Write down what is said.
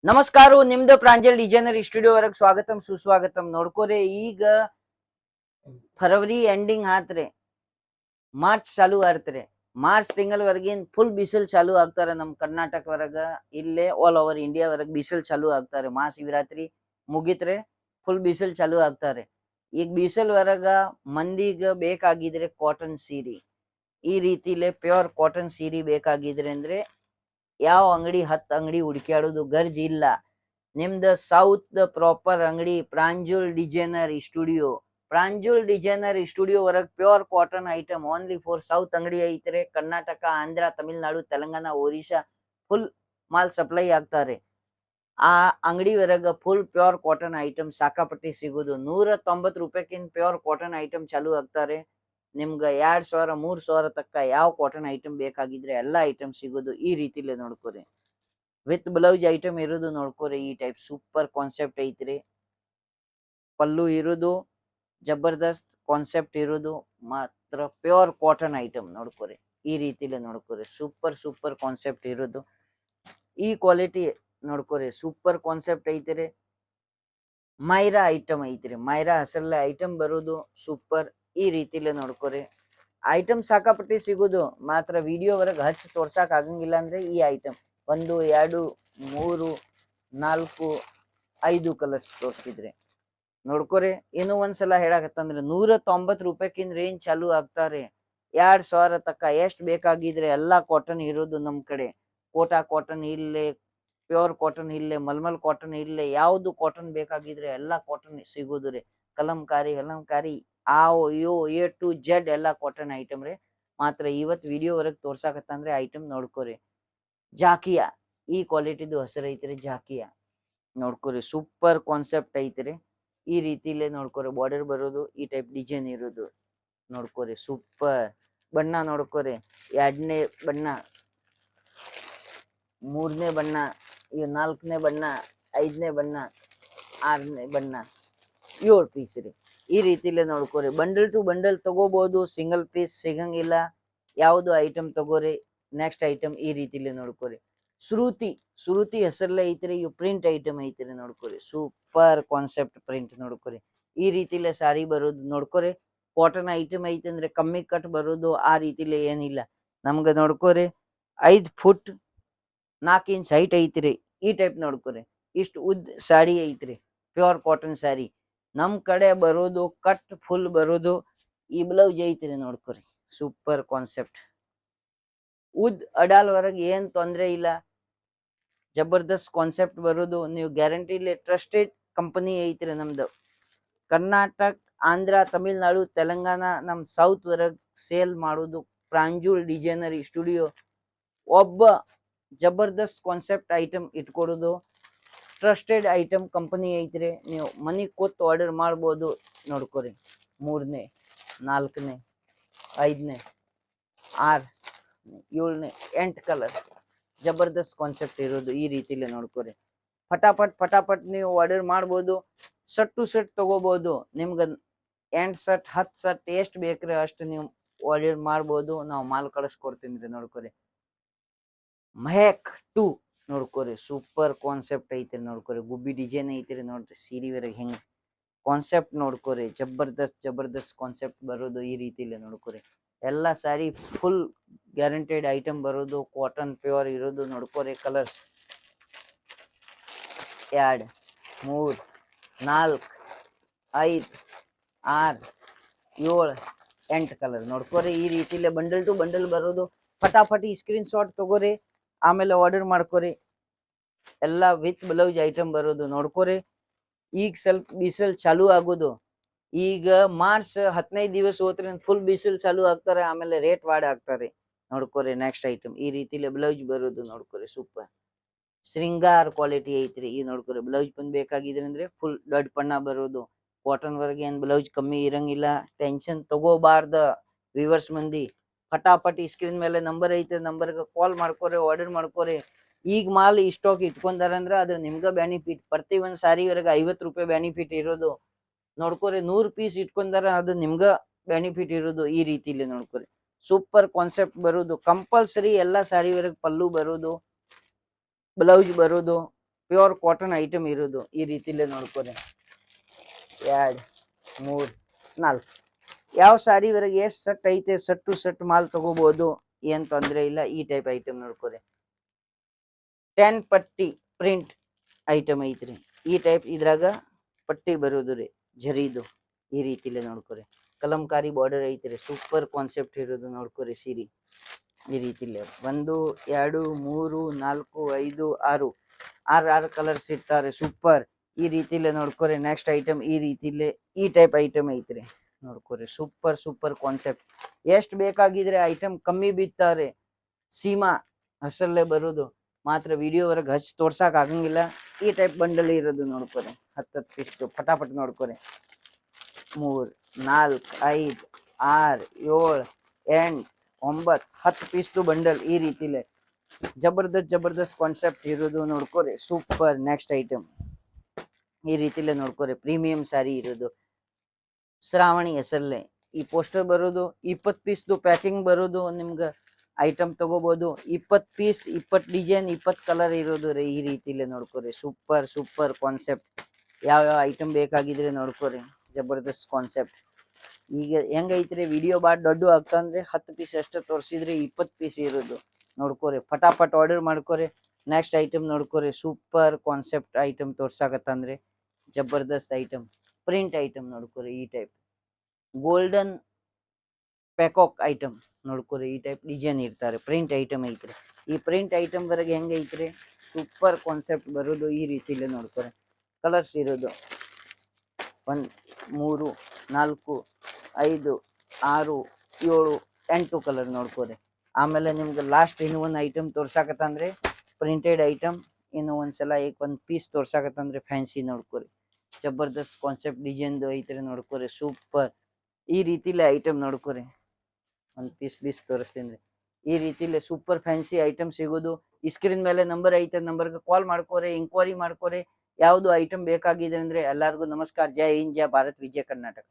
ನಮಸ್ಕಾರ, ನಿಮ್ದು Pranjal designer studio ವರೆಗೆ ಸ್ವಾಗತಂ ಸುಸ್ವಾಗತಂ. ನೋಡ್ಕೋರಿ, ಈಗ ಫೆಬ್ರವರಿ ಎಂಡಿಂಗ್ ಆತ್ರೆ, ಮಾರ್ಚ್ ಚಾಲು ಆರ್ತ್ರೆ. ಮಾರ್ಚ್ ತಿಂಗಳವರೆಗಿನ ಫುಲ್ ಬಿಸಿಲು ಚಾಲು ಆಗ್ತಾರೆ ನಮ್ ಕರ್ನಾಟಕ ವರೆಗ, ಇಲ್ಲೇ ಆಲ್ ಓವರ್ ಇಂಡಿಯಾ ವರೆಗೆ ಬಿಸಿಲು ಚಾಲು ಆಗ್ತಾರೆ. ಮಹಾಶಿವರಾತ್ರಿ ಮುಗಿತ್ರೆ ಫುಲ್ ಬಿಸಿಲು ಚಾಲು ಆಗ್ತಾರೆ. ಈಗ ಬಿಸಿಲು ವರೆಗ ಮಂದಿಗ ಬೇಕಾಗಿದ್ರೆ ಕಾಟನ್ ಸೀರೆ, ಈ ರೀತಿಲೆ ಪ್ಯೂರ್ ಕಾಟನ್ ಸೀರೆ ಬೇಕಾಗಿದ್ರೆ ಅಂದ್ರೆ ಯಾವ ಅಂಗಡಿ 10 ಅಂಗಡಿ ಹುಡುಕ್ಯಾಡೋದು ಗರ್ಜ್ ಇಲ್ಲ. ನಿಮ್ದ ಸೌತ್ ಪ್ರಾಪರ್ ಅಂಗಡಿ Pranjul designer studio. Pranjul designer studio ವರೆಗೆ pure cotton item only for south ಅಂಗಡಿ ಐತ್ರೆ. ಕರ್ನಾಟಕ, ಆಂಧ್ರ, ತಮಿಳ್ನಾಡು, ತೆಲಂಗಾಣ, ಒರಿಸ್ಸಾ ಫುಲ್ ಮಾಲ್ ಸಪ್ಲೈ ಆಗ್ತಾರೆ. ಆ ಅಂಗಡಿ ವರೆಗ ಫುಲ್ ಪ್ಯೂರ್ ಕಾಟನ್ ಐಟಮ್ ಸಾಕಾಪಟ್ಟಿ ಸಿಗುದು. 190 ರೂಪಾಯಿಕಿಂತ ಪ್ಯೂರ್ ಕಾಟನ್ ಐಟಮ್ ಚಾಲು ಆಗ್ತಾರೆ. ನಿಮ್ಗ 2000 3000 ತಕ್ಕ ಯಾವ ಕಾಟನ್ ಐಟಮ್ ಬೇಕಾಗಿದ್ರೆ ಎಲ್ಲಾ ಐಟಮ್ ಸಿಗೋದು ಈ ರೀತಿಲೇ ನೋಡ್ಕೋರಿ. ವಿತ್ ಬ್ಲೌಸ್ ಐಟಮ್ ಇರೋದು ನೋಡ್ಕೋರಿ. ಈ ಟೈಪ್ ಸೂಪರ್ ಕಾನ್ಸೆಪ್ಟ್ ಐತ್ರಿ. ಪಲ್ಲು ಇರೋದು ಜಬರ್ದಸ್ತ್ ಕಾನ್ಸೆಪ್ಟ್ ಇರೋದು, ಮಾತ್ರ ಪ್ಯೂರ್ ಕಾಟನ್ ಐಟಮ್ ನೋಡ್ಕೋರಿ. ಈ ರೀತಿಲೇ ನೋಡ್ಕೋರಿ, ಸೂಪರ್ ಕಾನ್ಸೆಪ್ಟ್ ಇರೋದು. ಈ ಕ್ವಾಲಿಟಿ ನೋಡ್ಕೋರಿ, ಸೂಪರ್ ಕಾನ್ಸೆಪ್ಟ್ ಐತಿರಿ. ಮೈರಾ ಐಟಮ್ ಐತ್ರಿ, ಮೈರಾ ಹೆಸರಲ್ಲೇ ಐಟಮ್ ಬರೋದು ಸೂಪರ್. ಈ ರೀತಿಲೇ ನೋಡ್ಕೋರಿ. ಐಟಮ್ ಸಾಕಾಪಟ್ಟಿ ಸಿಗೋದು, ಮಾತ್ರ ವಿಡಿಯೋ ವರೆಗೆ ಹಚ್ಚಿ ತೋರ್ಸಾಕ್ ಆಗಂಗಿಲ್ಲ ಅಂದ್ರೆ ಈ ಐಟಮ್ 1 2 3 4 5 ಕಲರ್ಸ್ ತೋರ್ಸಿದ್ರೆ ನೋಡ್ಕೋರಿ. ಇನ್ನೂ ಒಂದ್ಸಲ ಹೇಳಕತ್ತಂದ್ರೆ 190 ರೂಪಾಯಿಕಿಂದ ರೇಂಜ್ ಚಾಲು ಆಗ್ತಾರೆ. 2000 ತಕ್ಕ ಎಷ್ಟ್ ಬೇಕಾಗಿದ್ರೆ ಎಲ್ಲಾ ಕಾಟನ್ ಇರೋದು ನಮ್ ಕಡೆ. ಕೋಟಾ ಕಾಟನ್ ಇಲ್ಲೇ, ಪ್ಯೂರ್ ಕಾಟನ್ ಇಲ್ಲೇ, ಮಲ್ಮಲ್ ಕಾಟನ್ ಇಲ್ಲೇ, ಯಾವ್ದು ಕಾಟನ್ ಬೇಕಾಗಿದ್ರೆ ಎಲ್ಲಾ ಕಾಟನ್ ಸಿಗೋದು ರೀ. ಕಲಂಕಾರಿ ಆವ್ ಯೋ ಎ ಟು ಜೆಡ್ ಎಲ್ಲಾ ಕಾಟನ್ ಐಟಮ್ ರೀ. ಮಾತ್ರ ಇವತ್ ವಿಡಿಯೋ ವರೆಗೆ ತೋರ್ಸಾಕತ್ತಂದ್ರೆ ಐಟಮ್ ನೋಡ್ಕೋರಿ. ಜಾಕಿಯಾ, ಈ ಕ್ವಾಲಿಟಿದು ಹೆಸರು ಐತ್ರಿ ಜಾಕಿಯಾ. ನೋಡ್ಕೋರಿ, ಸೂಪರ್ ಕಾನ್ಸೆಪ್ಟ್ ಐತ್ರಿ. ಈ ರೀತಿಲೇ ನೋಡ್ಕೋರಿ. ಬಾರ್ಡರ್ ಬರೋದು ಈ ಟೈಪ್ ಡಿಸೈನ್ ಇರೋದು ನೋಡ್ಕೋರಿ. ಸೂಪರ್ ಬಣ್ಣ ನೋಡ್ಕೋರಿ. 2ನೇ ಬಣ್ಣ, 3ನೇ ಬಣ್ಣ, 4ನೇ ಬಣ್ಣ, 5ನೇ ಬಣ್ಣ, 6ನೇ ಬಣ್ಣ, 7 ಪೀಸ್ ರೀ. ಈ ರೀತಿಲೇ ನೋಡ್ಕೋರಿ. ಬಂಡಲ್ ಟು ಬಂಡಲ್ ತಗೋಬಹುದು, ಸಿಂಗಲ್ ಪೀಸ್ ಸಿಗಂಗಿಲ್ಲ. ಯಾವ್ದು ಐಟಮ್ ತಗೋರಿ. ನೆಕ್ಸ್ಟ್ ಐಟಮ್ ಈ ರೀತಿಲೇ ನೋಡ್ಕೋರಿ. ಶ್ರುತಿ ಹೆಸರಲ್ಲೇ ಐತ್ರಿ. ಇವು ಪ್ರಿಂಟ್ ಐಟಮ್ ಐತ್ರಿ ನೋಡ್ಕೋರಿ. ಸೂಪರ್ ಕಾನ್ಸೆಪ್ಟ್ ಪ್ರಿಂಟ್ ನೋಡ್ಕೋರಿ. ಈ ರೀತಿಲೇ ಸಾರಿ ಬರೋದು ನೋಡ್ಕೋರಿ. ಕಾಟನ್ ಐಟಮ್ ಐತಿ ಅಂದ್ರೆ ಕಮ್ಮಿ ಕಟ್ ಬರೋದು ಆ ರೀತಿಲೇ ಏನಿಲ್ಲ. ನಮ್ಗ ನೋಡ್ಕೋರಿ 5 ಫುಟ್ 4 ಇಂಚ್ ಹೈಟ್ ಐತ್ರಿ. ಈ ಟೈಪ್ ನೋಡ್ಕೋರಿ. ಇಷ್ಟು ಉದ್ದ ಸಾಡಿ ಐತ್ರಿ, ಪ್ಯೂರ್ ಕಾಟನ್ ಸಾರಿ. ನಮ್ ಕಡೆ ಬರೋದು ಕಟ್ ಫುಲ್ ಬರೋದು. ಈ ಬ್ಲೌಸ್ ಐತ್ರಿ ನೋಡ್ಕೋರಿ. Super concept. ಉದ್ ಅಡಾಲ್ ವರೆಗೆ ಏನ್ ತೊಂದ್ರೆ ಇಲ್ಲ. ಜಬರ್ದಸ್ತ್ ಕಾನ್ಸೆಪ್ಟ್ ಬರೋದು. ನೀವು ಗ್ಯಾರಂಟಿಲಿ ಟ್ರಸ್ಟೆಡ್ ಕಂಪನಿ ಐತ್ರಿ ನಮ್ದು. ಕರ್ನಾಟಕ, ಆಂಧ್ರ, ತಮಿಳ್ನಾಡು, ತೆಲಂಗಾಣ, ನಮ್ ಸೌತ್ ವರೆಗ್ ಸೇಲ್ ಮಾಡೋದು ಪ್ರಾಂಜುಲ್ ಡಿಸೈನರ್ ಸ್ಟುಡಿಯೋ. ಒಬ್ಬ ಜಬರ್ದಸ್ತ್ ಕಾನ್ಸೆಪ್ಟ್ ಐಟಮ್ ಇಟ್ಕೊಡೋದು. ಟ್ರಸ್ಟೆಡ್ ಐಟಮ್ ಕಂಪನಿ ಐತ್ರಿ. ನೀವು ಮನಿಗ್ ಕೂತ್ ಆರ್ಡರ್ ಮಾಡ್ಬೋದು ನೋಡ್ಕೋರಿ. 3ನೇ 4ನೇ 5ನೇ 6 7ನೇ 8 ಕಲರ್ ಜಬರ್ದಸ್ತ್ ಕಾನ್ಸೆಪ್ಟ್ ಇರೋದು. ಈ ರೀತಿಲೇ ನೋಡ್ಕೋರಿ. ಫಟಾಫಟ್ ನೀವು ಆರ್ಡರ್ ಮಾಡ್ಬೋದು. ಸೆಟ್ ಟು ಸೆಟ್ ತಗೋಬಹುದು. ನಿಮ್ಗ 8 ಸೆಟ್ 10 ಸೆಟ್ ಎಷ್ಟು ಬೇಕ್ರಿ ಅಷ್ಟು ನೀವು ಆರ್ಡರ್ ಮಾಡ್ಬೋದು. ನಾವು ಮಾಲ್ ಕಳಿಸ್ಕೊಡ್ತೀನಿ ನೋಡ್ಕೋರಿ. ಮಹೇಕ್ 2 ನೋಡ್ಕೋರಿ. ಸೂಪರ್ ಕಾನ್ಸೆಪ್ಟ್ ಐತ್ರಿ ನೋಡ್ಕೋರಿ. ಗುಬ್ಬಿ ಡಿಸೈನ್ ಐತ್ರಿ ನೋಡ್ರಿ. ಸೀರೆ ವರೆಗೆ ಹೆಂಗ್ ಕಾನ್ಸೆಪ್ಟ್ ನೋಡ್ಕೋರಿ. ಜಬರ್ದಸ್ತ್ ಕಾನ್ಸೆಪ್ಟ್ ಬರೋದು ಈ ರೀತಿಲೇ ನೋಡ್ಕೋರಿ. ಎಲ್ಲಾ ಸಾರಿ ಫುಲ್ ಗ್ಯಾರಂಟೆಡ್ ಐಟಮ್ ಬರೋದು. ಕಾಟನ್ ಪ್ಯೂರ್ ಇರೋದು ನೋಡ್ಕೋರಿ. Colours 2 3 4 5 6 7 8 colour ನೋಡ್ಕೋರಿ. ಈ ರೀತಿಲೇ ಬಂಡಲ್ ಟು ಬಂಡಲ್ ಬರೋದು. ಫಟಾಫಟಿ ಸ್ಕ್ರೀನ್ ಶಾಟ್ ತಗೋರಿ, ಆಮೇಲೆ ಆರ್ಡರ್ ಮಾಡ್ಕೋರಿ. ಎಲ್ಲಾ ವಿತ್ ಬ್ಲೌಸ್ ಐಟಮ್ ಬರೋದು ನೋಡ್ಕೋರಿ. ಈಗ ಸ್ವಲ್ಪ ಬಿಸಿಲು ಚಾಲು ಆಗೋದು. ಈಗ ಮಾರ್ಚ್ 15 ದಿವಸ ಹೋತ್ರಿ ಫುಲ್ ಬಿಸಿಲು ಚಾಲು ಆಗ್ತಾರೆ. ಆಮೇಲೆ ರೇಟ್ ವಾಡ್ ಆಗ್ತಾರೆ ನೋಡ್ಕೋರಿ. ನೆಕ್ಸ್ಟ್ ಐಟಮ್ ಈ ರೀತಿಲೇ ಬ್ಲೌಸ್ ಬರೋದು ನೋಡ್ಕೋರಿ. ಸೂಪರ್ ಶೃಂಗಾರ್ ಕ್ವಾಲಿಟಿ ಐತ್ರಿ. ಈ ನೋಡ್ಕೋರಿ. ಬ್ಲೌಸ್ ಬಂದ್ ಬೇಕಾಗಿದ್ರೆ ಅಂದ್ರೆ ಫುಲ್ ದೊಡ್ಡ ಪಣ್ಣ ಬರೋದು. ಕಾಟನ್ ವರ್ಗೆ ಏನ್ ಬ್ಲೌಸ್ ಕಮ್ಮಿ ಇರಂಗಿಲ್ಲ. ಟೆನ್ಷನ್ ತಗೋಬಾರ್ದ ವಿವರ್ಸ್ ಮಂದಿ. ಫಟಾಫಟಿ ಸ್ಕ್ರೀನ್ ಮೇಲೆ ನಂಬರ್ ಐತೆ, ನಂಬರ್ಗೆ ಕಾಲ್ ಮಾಡ್ಕೋರಿ, ಆರ್ಡರ್ ಮಾಡ್ಕೋರಿ. ಈಗ ಮಾಲ್ ಸ್ಟಾಕ್ ಇಟ್ಕೊಂಡಾರ ಅಂದ್ರ ಅದು ನಿಮ್ಗ ಬೆನಿಫಿಟ್. ಪ್ರತಿ ಒಂದ್ ಸಾರಿ ವರೆಗೆ 50 ರೂಪಾಯಿ ಬೆನಿಫಿಟ್ ಇರೋದು ನೋಡ್ಕೋರಿ. 100 ಪೀಸ್ ಇಟ್ಕೊಂಡಾರ ಅದು ನಿಮ್ಗ ಬೆನಿಫಿಟ್ ಇರೋದು. ಈ ರೀತಿಲಿ ನೋಡ್ಕೋರಿ. ಸೂಪರ್ ಕಾನ್ಸೆಪ್ಟ್ ಬರೋದು. ಕಂಪಲ್ಸರಿ ಎಲ್ಲಾ ಸಾರಿ ವರೆಗೆ ಪಲ್ಲು ಬರೋದು, ಬ್ಲೌಸ್ ಬರೋದು. ಪ್ಯೂರ್ ಕಾಟನ್ ಐಟಮ್ ಇರೋದು ಈ ರೀತಿಲೇ ನೋಡ್ಕೊರಿ. 2 3 4 ಯಾವ ಸಾರಿ ವರೆಗೆ ಎಷ್ಟು ಸೆಟ್ ಐತೆ ಸೆಟ್ ಮಾಲ್ ತಗೋಬಹುದು, ಏನ್ ತೊಂದ್ರೆ ಇಲ್ಲ. ಈ ಟೈಪ್ ಐಟಮ್ ನೋಡ್ಕೊರಿ. 10 ಪಟ್ಟಿ ಪ್ರಿಂಟ್ ಐಟಮ್ ಐತ್ರಿ. ಈ ಟೈಪ್ ಇದ್ರಾಗ ಪಟ್ಟಿ ಬರೋದು ರೀ ಜರಿದು ಈ ರೀತಿಲೇ ನೋಡ್ಕೊರಿ. ಕಲಂಕಾರಿ ಬಾರ್ಡರ್ ಐತ್ರಿ. ಸೂಪರ್ ಕಾನ್ಸೆಪ್ಟ್ ಇರೋದು ನೋಡ್ಕೊರಿ ಸೀರಿ ಈ ರೀತಿಲೇ 1 2 3 4 5 6 6 ಕಲರ್ಸ್ ಇರ್ತಾರೆ. ಸೂಪರ್ ಈ ರೀತಿಲೇ ನೋಡ್ಕೊರಿ. ನೆಕ್ಸ್ಟ್ ಐಟಮ್ ಈ ರೀತಿಲೇ ಈ ಟೈಪ್ ಐಟಮ್ ಐತ್ರಿ ನೋಡ್ಕೊರಿ. Super concept. ಎಷ್ಟು ಬೇಕಾಗಿದ್ರೆ ಐಟಮ್ ಕಮ್ಮಿ ಬಿತ್ತಾರೆ. ಸೀಮಾ ಹಸಲ್ಲೇ ಬರೋದು, ಮಾತ್ರ ವಿಡಿಯೋ ವರೆಗೆ ಹಚ್ಚಿ ತೋರ್ಸಕ್ ಆಗಂಗಿಲ್ಲ. ಈ ಟೈಪ್ ಬಂಡಲ್ ಇರೋದು ನೋಡ್ಕೊರಿ. 10 ಪೀಸ್ ಫಟಾಫಟ್ ನೋಡ್ಕೊರಿ. 3 4 5 6 7 8 9 10 ಪೀಸ್ ಬಂಡಲ್ ಈ ರೀತಿಲೇ ಜಬರ್ದಸ್ತ್ ಕಾನ್ಸೆಪ್ಟ್ ಇರೋದು ನೋಡ್ಕೊರಿ. ಸೂಪರ್. ನೆಕ್ಸ್ಟ್ ಐಟಮ್ ಈ ರೀತಿಲೇ ನೋಡ್ಕೊರಿ. ಪ್ರೀಮಿಯಂ ಸ್ಯಾರಿ ಇರೋದು ಶ್ರಾವಣಿ ಹೆಸರಲ್ಲೇ ಈ ಪೋಸ್ಟರ್ ಬರೋದು. 20 ಪೀಸ್ ಪ್ಯಾಕಿಂಗ್ ಬರೋದು. ನಿಮ್ಗ ಐಟಮ್ ತಗೋಬಹುದು. 20 ಪೀಸ್ 20 ಡಿಸೈನ್ 20 ಕಲರ್ ಇರೋದು ರೀ ಈ ರೀತಿಲೇ ನೋಡ್ಕೊರಿ. Super concept. ಯಾವ ಐಟಮ್ ಬೇಕಾಗಿದ್ರೆ ನೋಡ್ಕೊರಿ. ಜಬರ್ದಸ್ತ್ ಕಾನ್ಸೆಪ್ಟ್. ಈಗ ಹೆಂಗೈತ್ರಿ ವಿಡಿಯೋ ಬಾಳ ದೊಡ್ಡ ಆಗ್ತಂದ್ರೆ 10 ಪೀಸ್ ಅಷ್ಟು ತೋರಿಸಿದ್ರೆ 20 ಪೀಸ್ ಇರೋದು ನೋಡ್ಕೊರಿ. ಫಟಾಫಟ್ ಆರ್ಡರ್ ಮಾಡ್ಕೊರಿ. ನೆಕ್ಸ್ಟ್ ಐಟಮ್ ನೋಡ್ಕೊರಿ. ಸೂಪರ್ ಕಾನ್ಸೆಪ್ಟ್ ಐಟಮ್ ತೋರ್ಸಾಕತ್ತಂದ್ರೆ ಜಬರ್ದಸ್ತ್ ಐಟಮ್ ಪ್ರಿಂಟ್ ಐಟಮ್ ನೋಡ್ಕೊರಿ. ಈ ಟೈಪ್ ಗೋಲ್ಡನ್ ಪೆಕಾಕ್ ಐಟಮ್ ನೋಡ್ಕೊರಿ. ಈ ಟೈಪ್ ಡಿಸೈನ್ ಇರ್ತಾರೆ. ಪ್ರಿಂಟ್ ಐಟಮ್ ಐತ್ರಿ. ಈ ಪ್ರಿಂಟ್ ಐಟಮ್ ವರೆಗೆ ಹೆಂಗೈತ್ರಿ ಸೂಪರ್ ಕಾನ್ಸೆಪ್ಟ್ ಬರೋದು ಈ ರೀತಿಲೇ ನೋಡ್ಕೊರಿ. ಕಲರ್ಸ್ ಇರೋದು 1 3 4 5 6 7 8 ಕಲರ್ ನೋಡ್ಕೊರಿ. ಆಮೇಲೆ ನಿಮ್ಗೆ ಲಾಸ್ಟ್ ಇನ್ನು ಒಂದು ಐಟಮ್ ತೋರ್ಸಾಕತ್ತಂದ್ರೆ ಪ್ರಿಂಟೆಡ್ ಐಟಮ್. ಇನ್ನು ಒಂದ್ಸಲ ಒಂದು ಪೀಸ್ ತೋರ್ಸಾಕತ್ತಂದ್ರೆ ಫ್ಯಾನ್ಸಿ ನೋಡ್ಕೊರಿ. ಜಬರ್ದಸ್ತ್ ಕಾನ್ಸೆಪ್ಟ್ ಡಿಸೈನ್ದು ಐತ್ರಿ ನೋಡ್ಕೊರಿ. ಸೂಪರ್ ಈ ರೀತಿಲೇ ಐಟಮ್ ನೋಡ್ಕೊರಿ. ಒಂದು ಪೀಸ್ ತೋರಿಸ್ತೀನಿ. ಈ ರೀತಿಲೇ ಸೂಪರ್ ಫ್ಯಾನ್ಸಿ ಐಟಮ್ ಸಿಗೋದು. ಈ ಸ್ಕ್ರೀನ್ ಮೇಲೆ ನಂಬರ್ ಐತೆ, ನಂಬರ್ಗೆ ಕಾಲ್ ಮಾಡ್ಕೊರಿ, ಇಂಕ್ವೈರಿ ಮಾಡ್ಕೊರಿ. ಯಾವ್ದು ಐಟಮ್ ಬೇಕಾಗಿದೆ ಅಂದ್ರೆ. ಎಲ್ಲರಿಗೂ ನಮಸ್ಕಾರ. ಜೈ ಹಿಂದ್, ಜೈ ಭಾರತ್, ವಿಜಯ ಕರ್ನಾಟಕ.